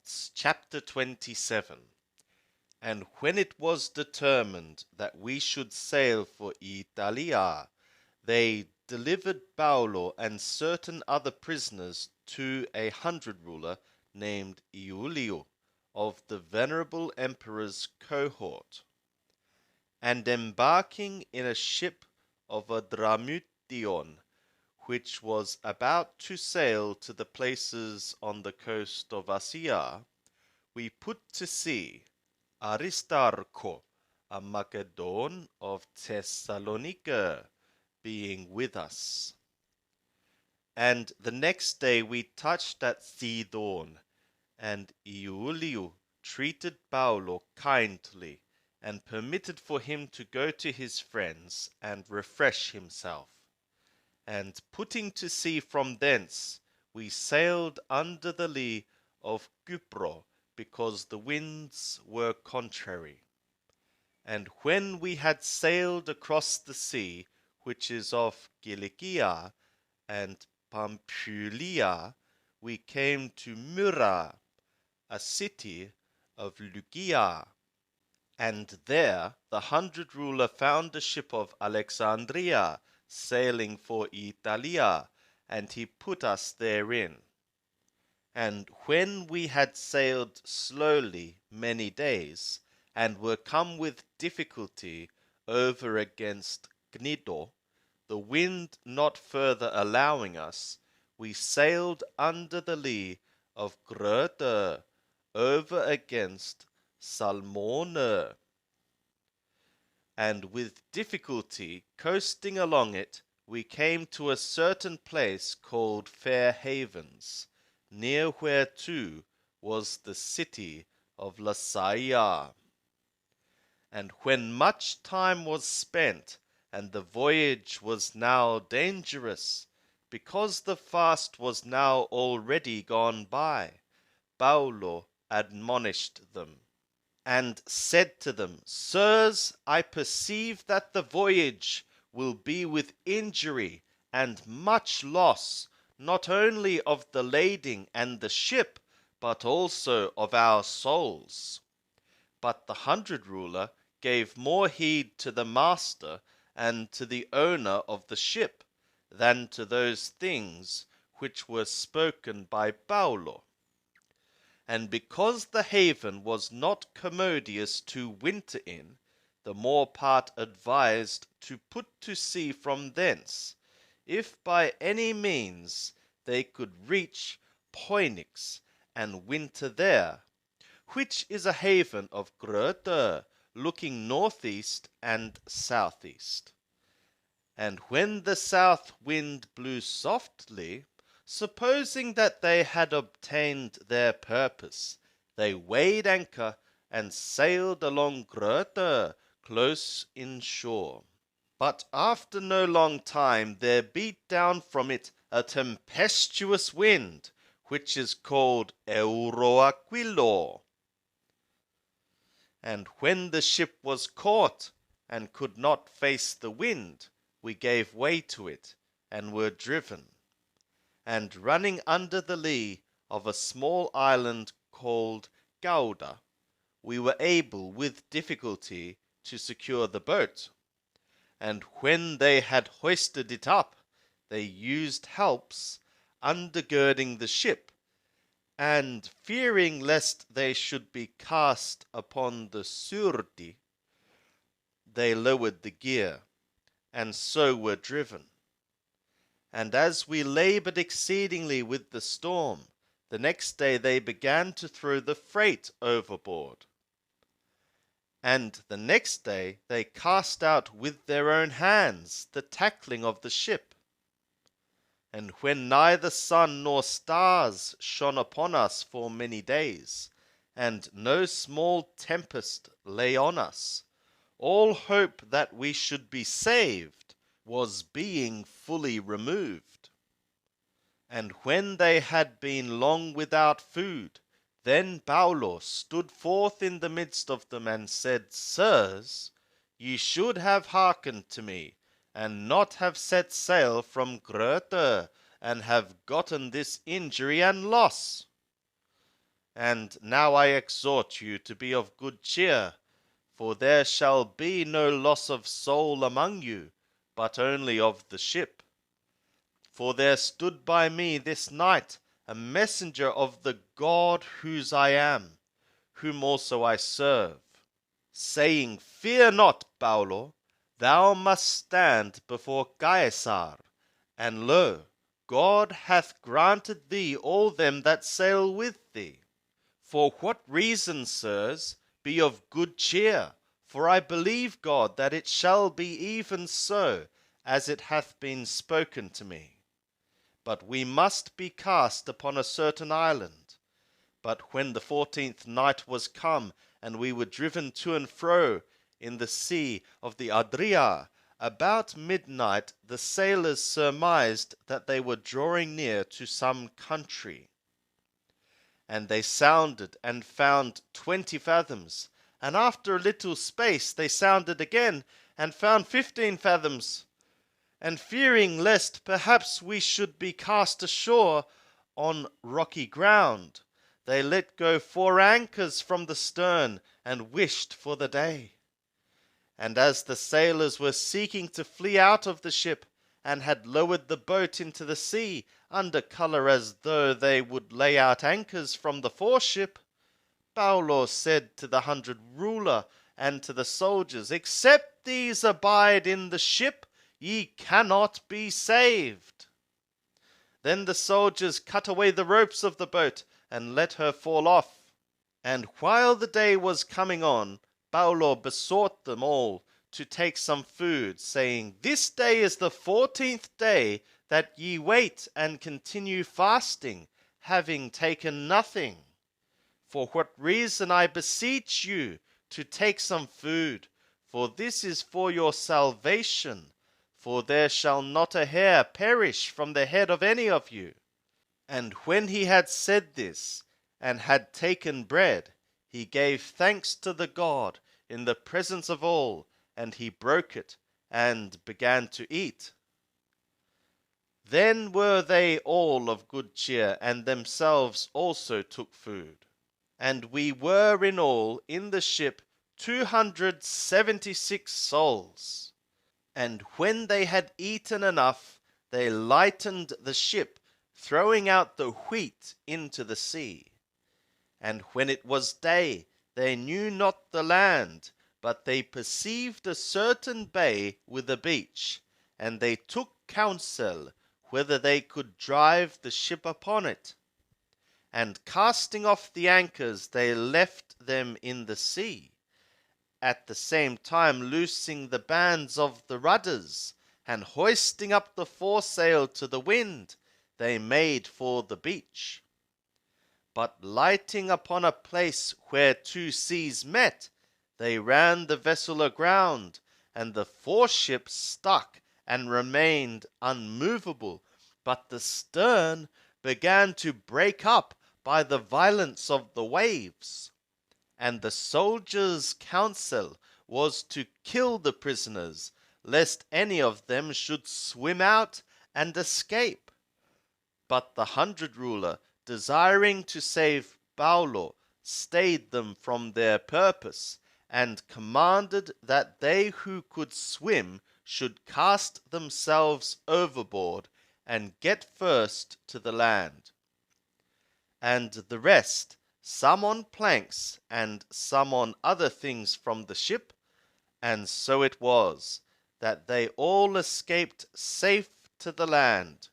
Acts chapter 27. And when it was determined that we should sail for Italia, they delivered Paulo and certain other prisoners to a 100 ruler named Iulio, of the venerable emperor's cohort. And embarking in a ship of a Dramution, which was about to sail to the places on the coast of Asia, we put to sea, Aristarcho, a Macedon of Thessalonica, being with us. And the next day we touched at Sidon, and Iulio treated Paulo kindly, and permitted for him to go to his friends and refresh himself. And putting to sea from thence, we sailed under the lee of Cypro, because the winds were contrary. And when we had sailed across the sea, which is of Cilicia and Pamphylia, we came to Myra, a city of Lycia. And there the 100 ruler found a ship of Alexandria sailing for Italia, and he put us therein. And when we had sailed slowly many days, and were come with difficulty over against Gnido, the wind not further allowing us, we sailed under the lee of Gröte over against Salmone, and with difficulty coasting along it, we came to a certain place called Fair Havens, near whereto was the city of Lasea. And when much time was spent, and the voyage was now dangerous, because the fast was now already gone by, Paulo admonished them, and said to them, Sirs, I perceive that the voyage will be with injury and much loss, not only of the lading and the ship, but also of our souls. But the 100 ruler gave more heed to the master and to the owner of the ship than to those things which were spoken by Paulo. And because the haven was not commodious to winter in, the more part advised to put to sea from thence, if by any means they could reach Poinix and winter there, which is a haven of Gröte, looking northeast and southeast. And when the south wind blew softly, supposing that they had obtained their purpose, they weighed anchor and sailed along Gröte close in shore. But after no long time there beat down from it a tempestuous wind, which is called Euroaquilo. And when the ship was caught and could not face the wind, we gave way to it and were driven. And running under the lee of a small island called Gouda, we were able with difficulty to secure the boat. And when they had hoisted it up, they used helps, undergirding the ship, and fearing lest they should be cast upon the surdi, they lowered the gear, and so were driven. And as we labored exceedingly with the storm, the next day they began to throw the freight overboard. And the next day they cast out with their own hands the tackling of the ship. And when neither sun nor stars shone upon us for many days, and no small tempest lay on us, all hope that we should be saved was being fully removed. And when they had been long without food, then Paulo stood forth in the midst of them and said, Sirs, ye should have hearkened to me, and not have set sail from Gröte, and have gotten this injury and loss. And now I exhort you to be of good cheer, for there shall be no loss of soul among you, but only of the ship. For there stood by me this night a messenger of the God whose I am, whom also I serve, saying, Fear not, Paulo, thou must stand before Caesar, and lo, God hath granted thee all them that sail with thee. For what reason, sirs, be of good cheer, for I believe God that it shall be even so, as it hath been spoken to me. But we must be cast upon a certain island. But when the 14th night was come, and we were driven to and fro in the sea of the Adria, about midnight the sailors surmised that they were drawing near to some country. And they sounded, and found 20 fathoms. And after a little space they sounded again, and found 15 fathoms. And fearing lest perhaps we should be cast ashore on rocky ground, they let go 4 anchors from the stern, and wished for the day. And as the sailors were seeking to flee out of the ship, and had lowered the boat into the sea, under colour as though they would lay out anchors from the foreship, Paulo said to the 100 ruler and to the soldiers, Except these abide in the ship, ye cannot be saved. Then the soldiers cut away the ropes of the boat, and let her fall off. And while the day was coming on, Paulo besought them all to take some food, saying, This day is the 14th day that ye wait and continue fasting, having taken nothing. For what reason, I beseech you, to take some food, for this is for your salvation, for there shall not a hair perish from the head of any of you. And when he had said this, and had taken bread, he gave thanks to the God in the presence of all, and he broke it, and began to eat. Then were they all of good cheer, and themselves also took food. And we were in all in the ship 276 souls. And when they had eaten enough, they lightened the ship, throwing out the wheat into the sea. And when it was day, they knew not the land, but they perceived a certain bay with a beach, and they took counsel whether they could drive the ship upon it. And casting off the anchors, they left them in the sea, at the same time loosing the bands of the rudders, and hoisting up the foresail to the wind, they made for the beach. But lighting upon a place where 2 seas met, they ran the vessel aground, and the foreship stuck and remained unmovable, but the stern began to break up by the violence of the waves. And the soldiers' counsel was to kill the prisoners, lest any of them should swim out and escape. But the 100 ruler, desiring to save Paulo, stayed them from their purpose, and commanded that they who could swim should cast themselves overboard, and get first to the land. And the rest, some on planks, and some on other things from the ship, and so it was, that they all escaped safe to the land.